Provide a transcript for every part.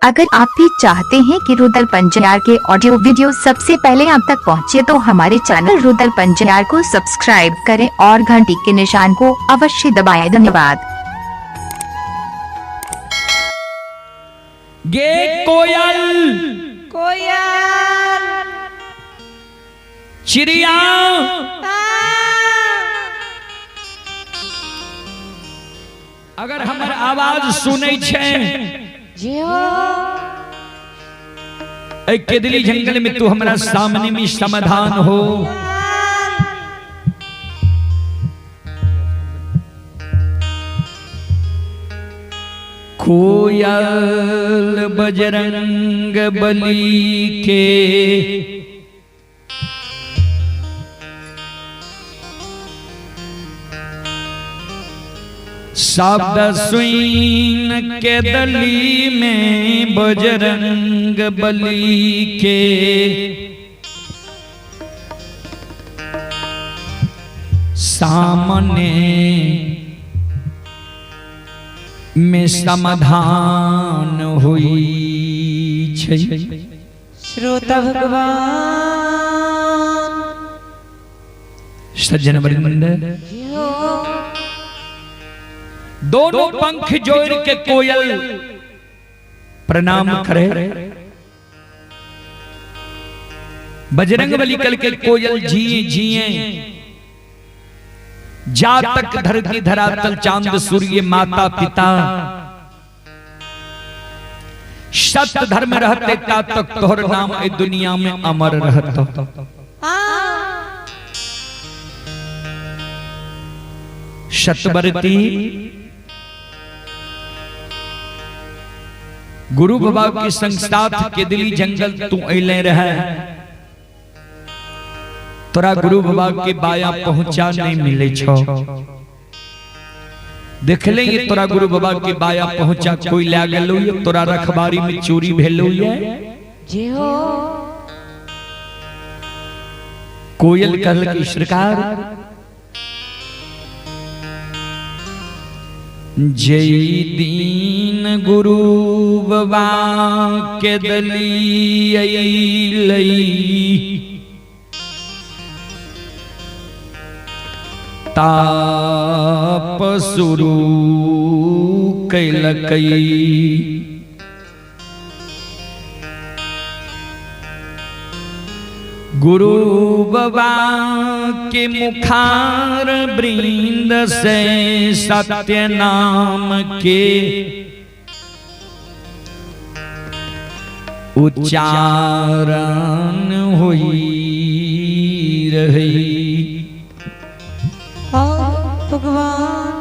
अगर आप भी चाहते हैं कि रुदल पंजयार के ऑडियो वीडियो सबसे पहले आप तक पहुंचे तो हमारे चैनल रुदल पंजयार को सब्सक्राइब करें और घंटी के निशान को अवश्य दबाएं। धन्यवाद। गे कोयल कोयल चिड़िया अगर हमर आवाज सुनै छै ऐ केदली जंगल में तू हमरा सामने में समाधान हो। कोयल बजरंग बली के शब्द सुन के दली में बजरंग बली के सामने में समाधान हुई छै। श्रोता भगवान सज्जन वृंद दोनों पंख जोड़ के कोयल प्रणाम करे। बजरंग बली कल के कोयल जिए जिए जा तक धरती धरातल चांद सूर्य माता पिता सत्य धर्म रहते ता तक तोहर नाम ए दुनिया में अमर रहता। सतवर्ती गुरु बाबा के संग साथ के दिली जंगल तू अले रहे। तोरा गुरु बाबा के बाया पहुंचा नहीं मिले छो। देख ले ये तोरा गुरु बाबा के बाया पहुंचा कोई ले गेलो ये तोरा रखबारी में चोरी भेलो ये जे हो। कोयल कहल की सरकार जय दीन गुरु बाबा के दली अइलई ताप शुरू कैलकई। गुरु बाबा के मुखार वृंद से सत्य नाम के उच्चारण हुई रही। भगवान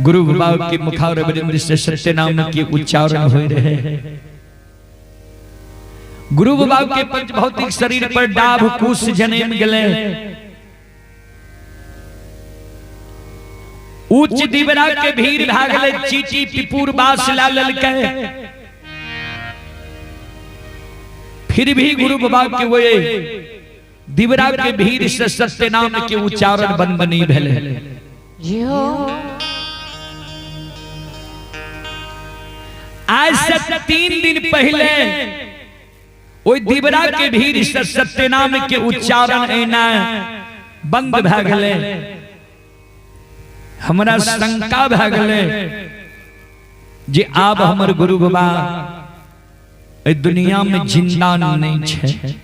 गुरु बाबा के मुखार वृंद से सत्य नाम के उच्चारण हो रहे। गुरु बाबा के पंच भौतिक शरीर पर डाभ कुश जन्म गले। उच्च दिवरा के भीड़ भागले चीटी पिपुर बास लालल के। फिर भी गुरु बाबा के वे दिवरा के भीड़ से सत्य नाम के उच्चारण बंद नहीं भेले। आज से 3 दिन पहले ओई दिवरा के भीड़ से सत्य नाम के उच्चारण एना बंद भ गेले। हमरा शंका भ गेले जे आब हमर गुरु बाबा ए दुनिया में जिंदा नहीं छे।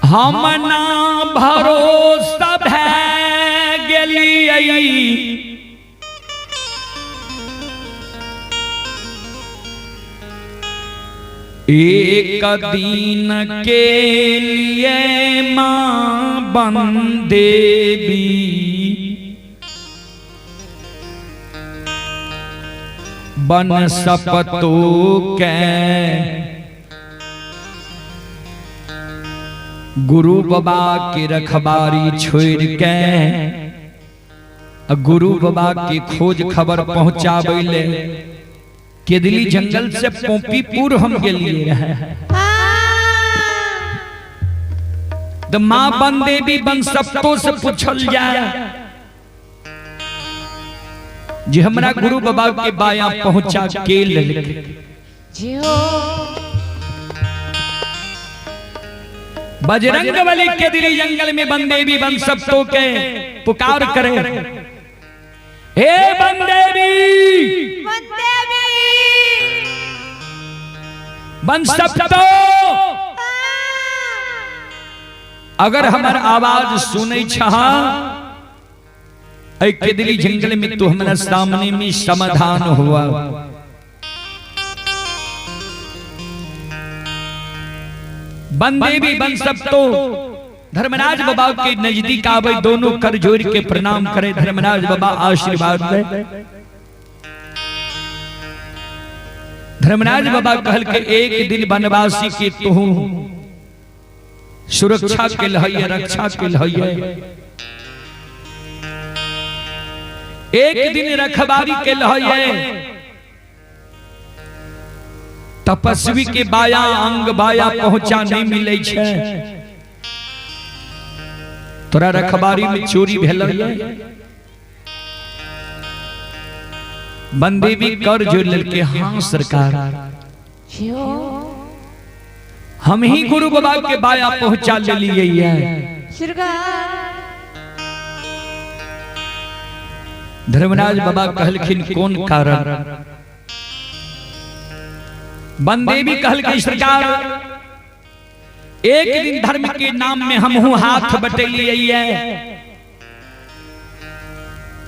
हम ना भरोसा भ गेलियै एक दिन के लिए मां बन देवी बन सपतो के गुरु बाबा के रखबारी छोड़ के गुरु बाबा के खोज खबर पहुंचाबैले केदली जंगल से पोपीपुर हम गेलिए रहे। तो माँ बन देवी बन सप्तो से पूछल जाए जे हमरा गुरु बाबा के बाया पहुंचा के लेके जय हो बजरंग बली के दिली जंगल में बंदेवी बन सबतो के पुकार करे, हे बंदेवी बन सबतो, अगर हमार आवाज सुने छहा के दिली जंगल में तो हमारा सामने में समाधान हुआ। बंदेवी बन सबतो धर्मराज बाबा के नजदीक आवे, दोनों कर जोड़ के प्रणाम करे। धर्मराज बाबा आशीर्वाद दे। धर्मराज बाबा कहल के एक दिन वनवासी के तू सुरक्षा के लहैया रक्षा के लहैया, एक दिन रखवारी के लहैया, तपस्वी के बाया अंग बाया पहुंचा नहीं मिले छे, तोरा रखबारी में चोरी भेल। बंदेवी कर जोड़ लेके, हाँ सरकार हम ही गुरु बाबा के बाया पहुंचा ले लिए। धर्मराज बाबा कहलखिन कौन कारण? बंदेवी कहल के सरकार एक दिन धर्म के नाम में हमहू हाथ बटलिए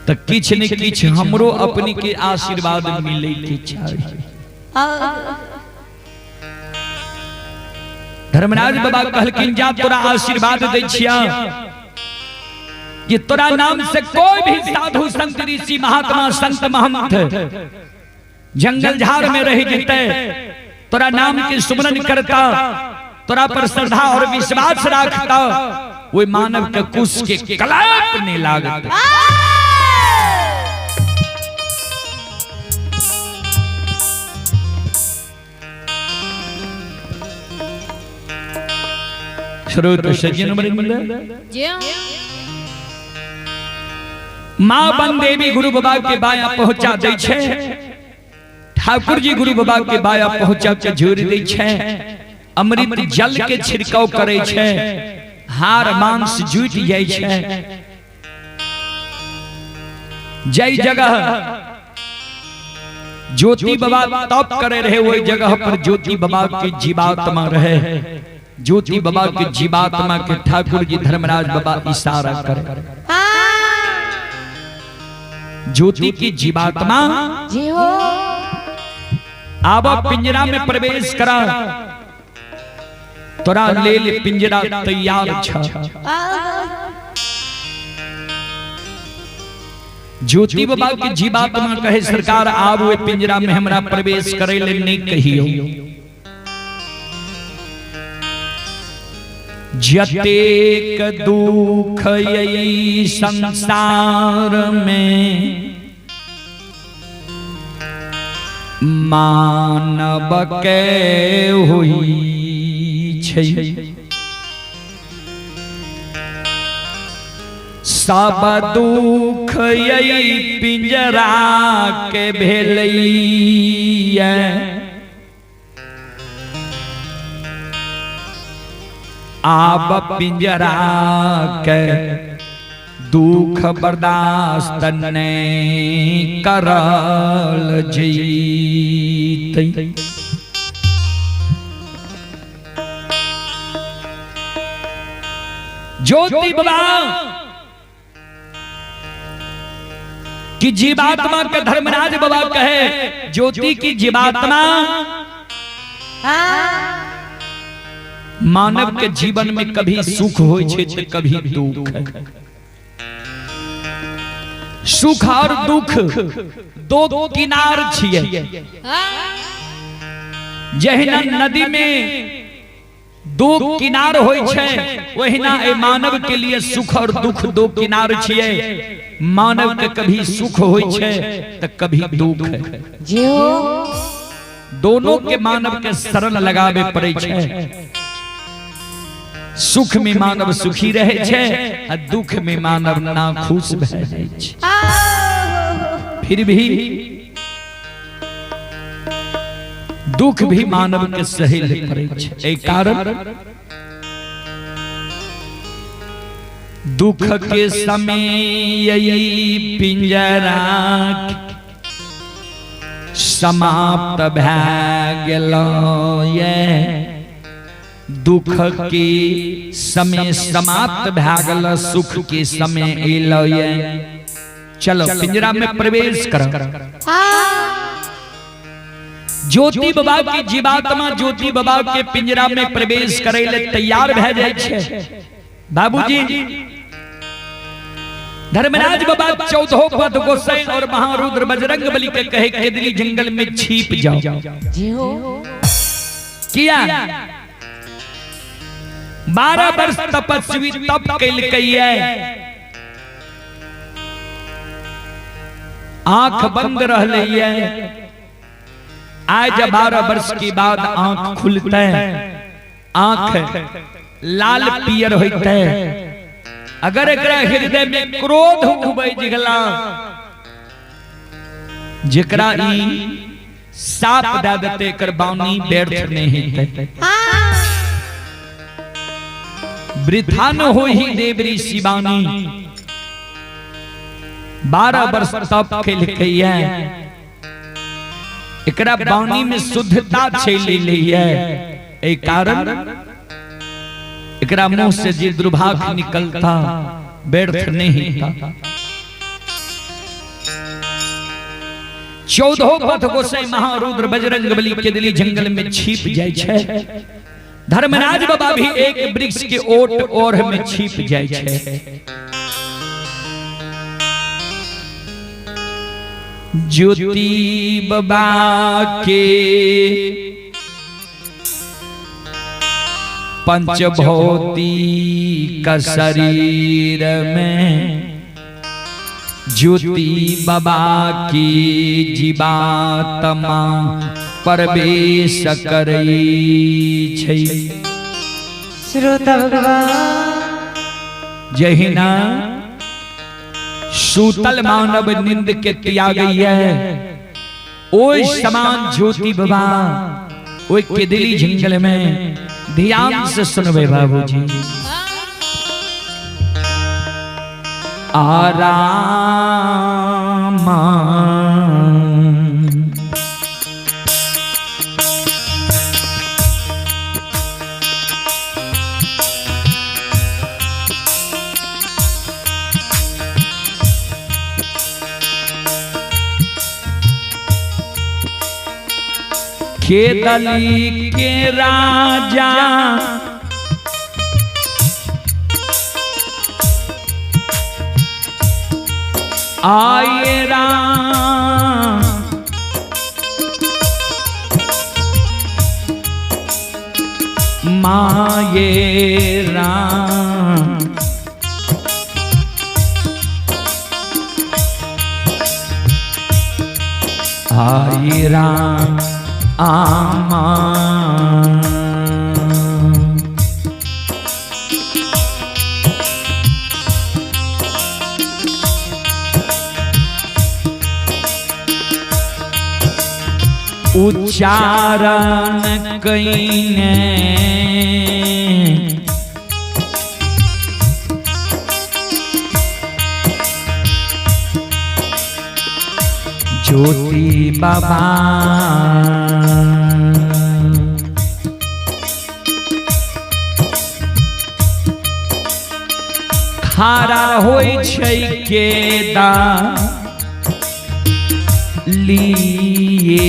तो किछ न किछ हमरो अपनी के आशीर्वाद मिले के चाहिए। धर्मराज बाबा कहलखिन जा तोरा आशीर्वाद दै छिया, ये तोरा नाम से कोई भी साधु संत ऋषि महात्मा संत महंत जंगल झाड़ में रह जते, तोरा नाम के सुमरन करता, तोरा पर श्रद्धा और विश्वास रखता, वो मानव के कुश के कलपने लागत। श्रोत सज्जन मां बंदेवी गुरु बाबा के बाया पहुंचा दै छे। ठाकुर जी गुरु बाबा के बाया पहुंचा के जोड़ दै छे, अमृत जल के छिड़काव करे छे, हार मांस जुट जाय छे। जय जगह ज्योति बाबा तप करे रहे, वही जगह पर ज्योति बाबा की जीवात्मा रहे। ज्योति बाबा के जीवात्मा के ठाकुर जी धर्मराज बाबा इशारा करे। ज्योति की जीवात्मा आब पिंजरा में प्रवेश करा, तोरा ले ले पिंजरा तैयार छ। ज्योति बाबा की जीवात्मा कहे सरकार आब वे पिंजरा में हमरा प्रवेश करे ले नहीं कहियो। जतेक दुख यही संसार में मानव के हुई छै, सब दुख यही पिंजरा के भेलैया। आब पिंजरा के दुख बर्दाश्त नहीं करल जीते। ज्योति बाबा की जीवात्मा के धर्मराज बाबा कहे, ज्योति की जीवात्मा मानव के जीवन में कभी सुख होय छे तो कभी दुख। सुख और दुख दो किनार छिए। जहिना नदी में दो किनार होय छे, वहिना ए मानव के लिए सुख और दुख दो किनार छिए। मानव के कभी सुख होय छे तो कभी दुख। दोनों के मानव के शरण लगावे पड़े छे। सुख में मानव सुखी रहे छे, दुख में मानव ना खुश भए जाय छे। फिर भी दुख भी मानव के सही पड़े छै। एहि कारण दुख के समय पिंजरा समाप्त भए गेलो ये। दुख के समय समाप्त भए गेल, सुख के समय एलो ये। चलो पिंजरा में प्रवेश करो। ज्योति बाबा की जीवात्मा ज्योति बाबा के पिंजरा में प्रवेश करे ले तैयार भए जाय छै। बाबूजी धर्मराज बाबा 14 पद गोसाई और महारुद्र बजरंग बली के कहे केदली जंगल में छिप जाओ। जी हो किया 12 वर्ष तपस्वी तप कैलकैये। आंख बंद रहलैये। आज 12 वर्ष के बाद आंख खुलते, आंख लाल पियर होते। अगर एकरा हृदय में क्रोध उबज गेला, जेकरा ई साप दे देते एकर बानी व्यर्थ नहीं हेतै। वृथा न होहि देवरी शिवानी। 12 वर्ष तप कैलकैये। एकरा बानी में शुद्धता चलि एलैये। एहि कारण एकरा मुंह से जे दुर्भाग निकलता व्यर्थ नहीं था। 14 पद गोसाई महारुद्र बजरंग बली के दिली जंगल में छिप जाय छै। धर्मराज बाबा भी एक वृक्ष के ओट ओढ़ में छिप जाय छै। ज्योति बाबा के पंचभौतिक शरीर में ज्योति बाबा की जीवात्मा प्रवेश करै छै। श्रोता भगवान जहिना सूतल मानव निंद के त्यागैये, ओइ समान ज्योति बाबा ओइ केदली जंगल में ध्यान से सुनबे बाबूजी। आराम केदली के राजा आए राम। माये राम आए राम आमा। उच्चारण कईने ज्योति बाबा खारा होय छै केदा लिए।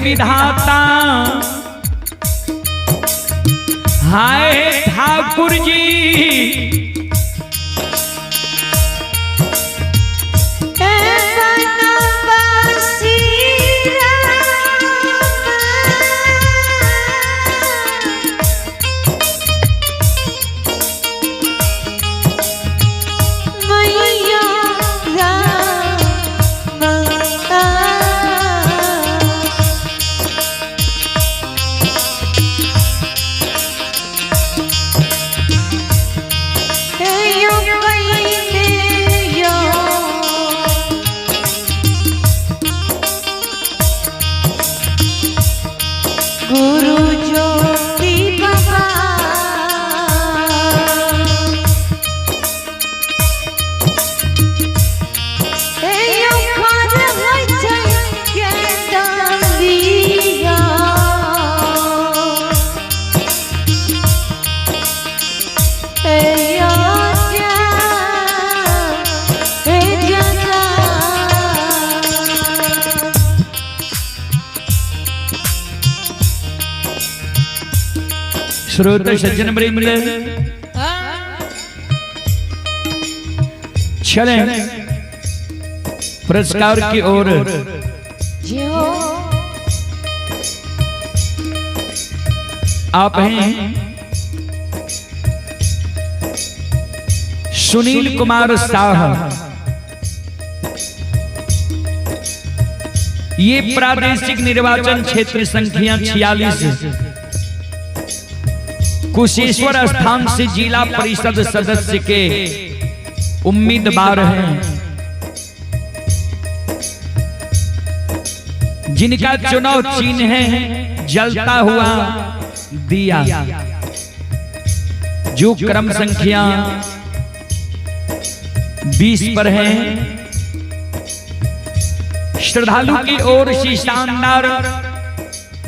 विधाता हाय ठाकुर जी श्रोता सज्जन वृंद चलें पुरस्कार की ओर। आप हैं सुनील कुमार साह, ये प्रादेशिक निर्वाचन क्षेत्र संख्या 46 कुशेश्वर स्थान से जिला परिषद सदस्य के उम्मीदवार हैं, जिनका चुनाव चिन्ह है जलता हुआ दिया, जो क्रम संख्या 20 पर है। श्रद्धालु की ओर से शानदार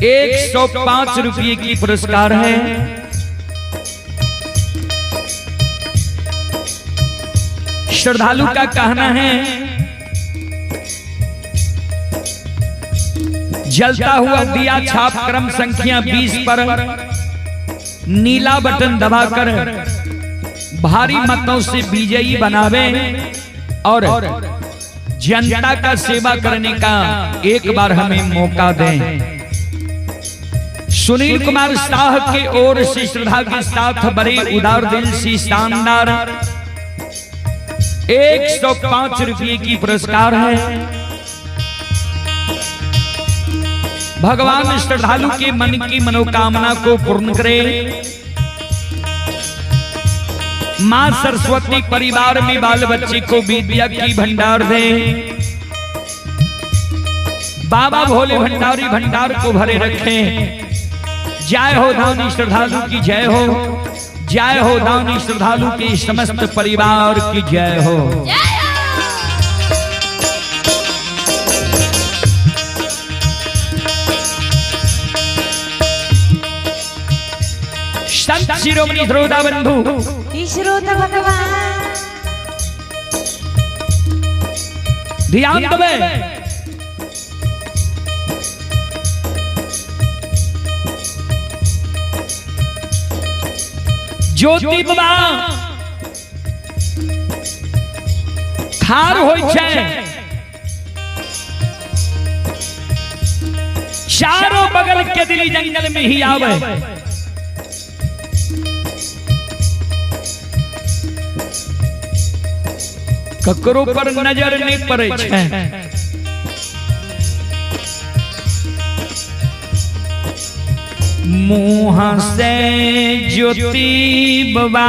105 रुपये की पुरस्कार है। श्रद्धालु का कहना है जलता हुआ दिया छाप क्रम संख्या 20 पर नीला बटन दबाकर भारी मतों से विजयी बनावे और जनता का सेवा करने का एक बार हमें मौका दें। सुनील कुमार साह के ओर से श्रद्धा के साथ बड़े उदार दिल से शानदार 105 रुपये की पुरस्कार है। भगवान श्रद्धालु के मन की मनोकामना को पूर्ण करे। मां सरस्वती परिवार में बाल बच्चे को विद्या की भंडार दे। बाबा भोले भंडारी भंडार को भरे रखे। जय हो दानी श्रद्धालु की जय हो, जय हो दानी श्रद्धालु के समस्त परिवार की जय हो। संत शिरोमणि श्रोता बंधु श्रोता भगवान ध्यान देवे। ज्योति बाबा खार होय छै, चारों बगल के दिली जंगल में ही आवे। ककरो पर नजर नहीं पड़े छै। मुँह से ज्योति बाबा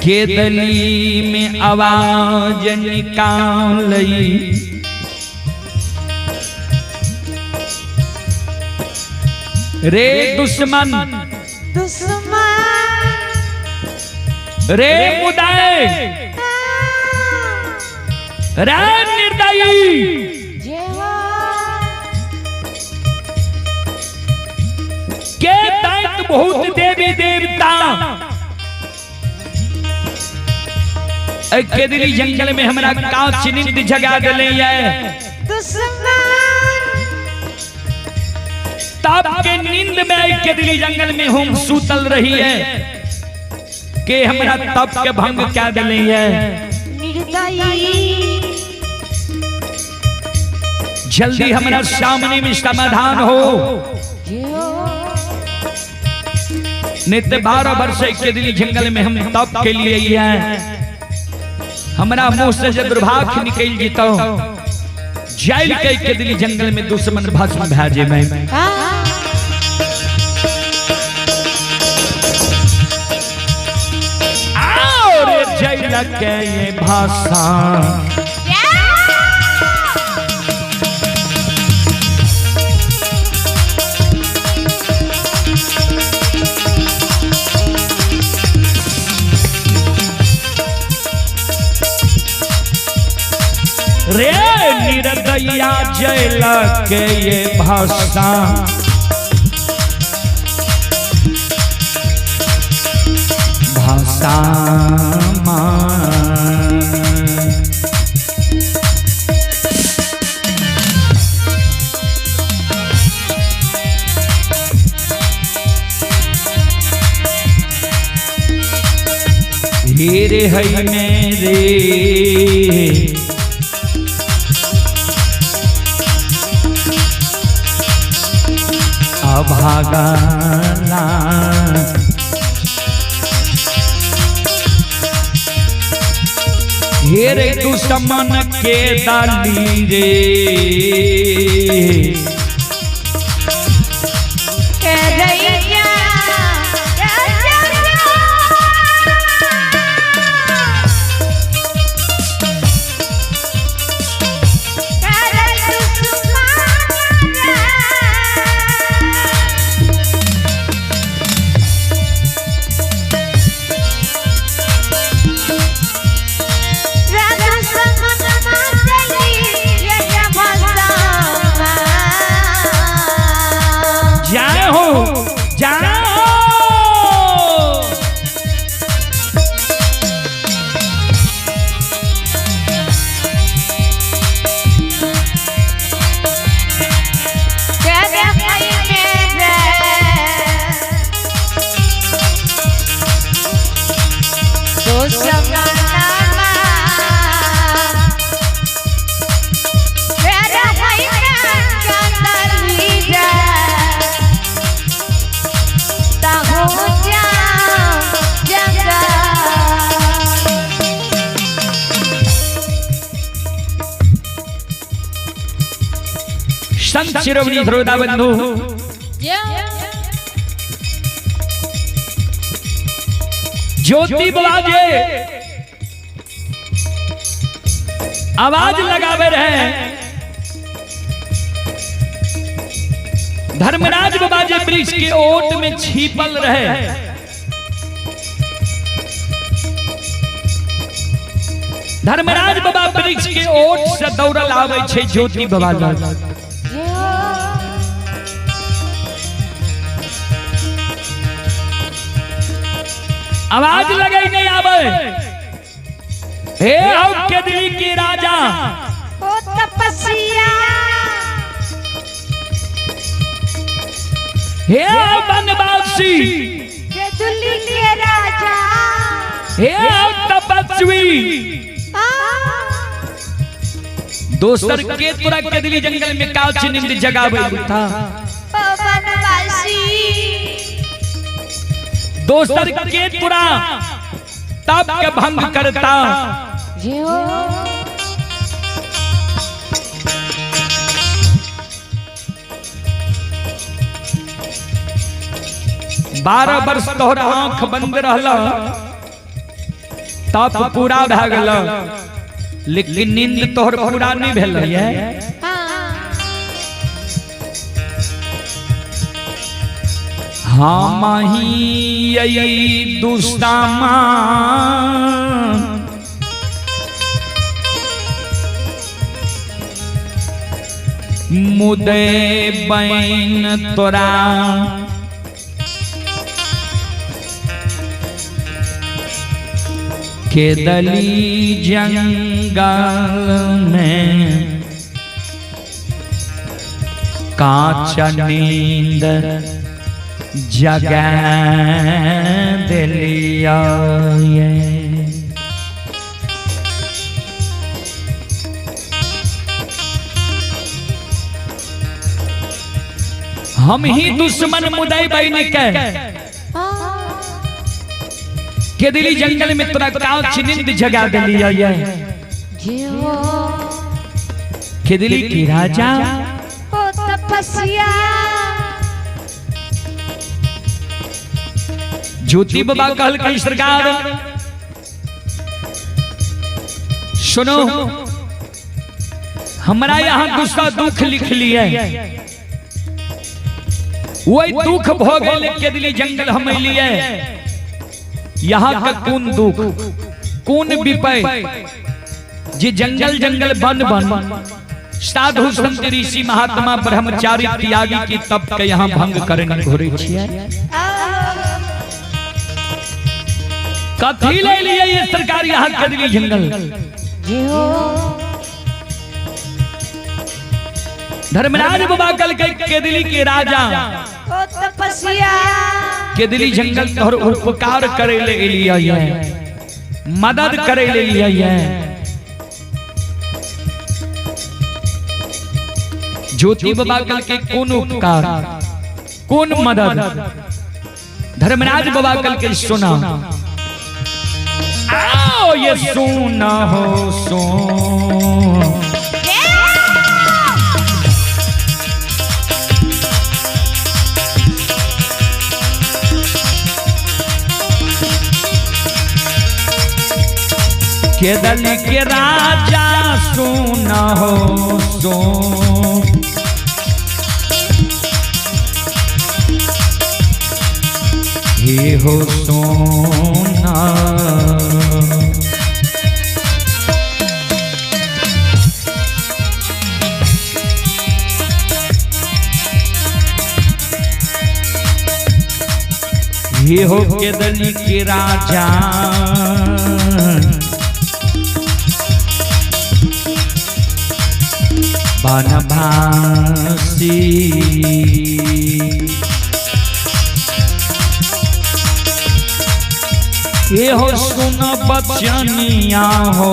के दली में आवाज निकाली। रे दुश्मन दुश्मन रे मुदाए रे निर्दयी के दैत बहुत देवी देवता के दिली जंगल में हमरा कांच नींद जगा देले तब के नींद में के दिली जंगल में हम सूतल रही है के हमरा तब के भंग क्या देले जल्दी हमरा सामने में समाधान हो। नित्य 12 वर्ष के दिली जंगल में हम तप के लिए हमरा मुंह से जब दुर्भाग्य निकल जीतो जाइल के दिली जंगल में दुश्मन भस्म भेजे में और जाइल के ये भाषा रे निर्दया जैल के ये भाषा भाषा हीरे है मेरे भागना हेरे दुश्मन के दाली रे संत शिरोमणि श्रोता बंधु ज्योति बलाजे आवाज लगावे रहे धर्मराज बाबा जे वृक्ष के ओट में छिपल रहे धर्मराज बाबा वृक्ष के ओट से दौड़ल आवे छे ज्योति बाबा आवाज लगे नहीं आवे हे के दिली की राजा ओ तपस्या हे वनवासी के दिली के राजा हे तपस्वी दोसर के तोरा के दिली जंगल में काच नींद जगावे था ओ वनवासी दोसर के तोरा तप के भंग करता 12 वर्ष तोहर आंख बंद रहला तप पूरा भ गेल लेकिन नींद तोहर पूरा नहीं भेल है। हम ही यही दुस्तामा मुदे बैन तोरा केदली जंगल में कांच नींद जगा दिलिया ये। हम ही दुश्मन मुदई बन के दिली जंगल में तोरा कांच नींद जगा दिलिया ये। के दिली की राजा ओ तपस्या ज्योति बाबा कहल कई सरकार सुनो, हमारा यहाँ गुस्सा दुख लिख लिया, वही दुख भोगे के दिली जंगल हम लिए। यहाँ का कौन दुख कौन विपय जे जंगल जंगल बन बन साधु संत ऋषि महात्मा ब्रह्मचारी त्यागी की तप के यहाँ भंग करने घुरे छियै। कथी ले लिए ये सरकार यहाँ के दिली जंगल। धर्मराज बाबा कल के दिली के राजा ओ तपस्या के दिली जंगल तोहर उपकार करे ले लिया ये, मदद करे ले लिया ये। ज्योति बाबा कल के कौन उपकार कौन मदद धर्मराज बाबा कल के सुना। आओ ये सुना हो सुन केदली के राजा सुना हो सुन। हे हो सोना हे हो केदली के राजा बनभासी। ये हो सुन बचनिया हो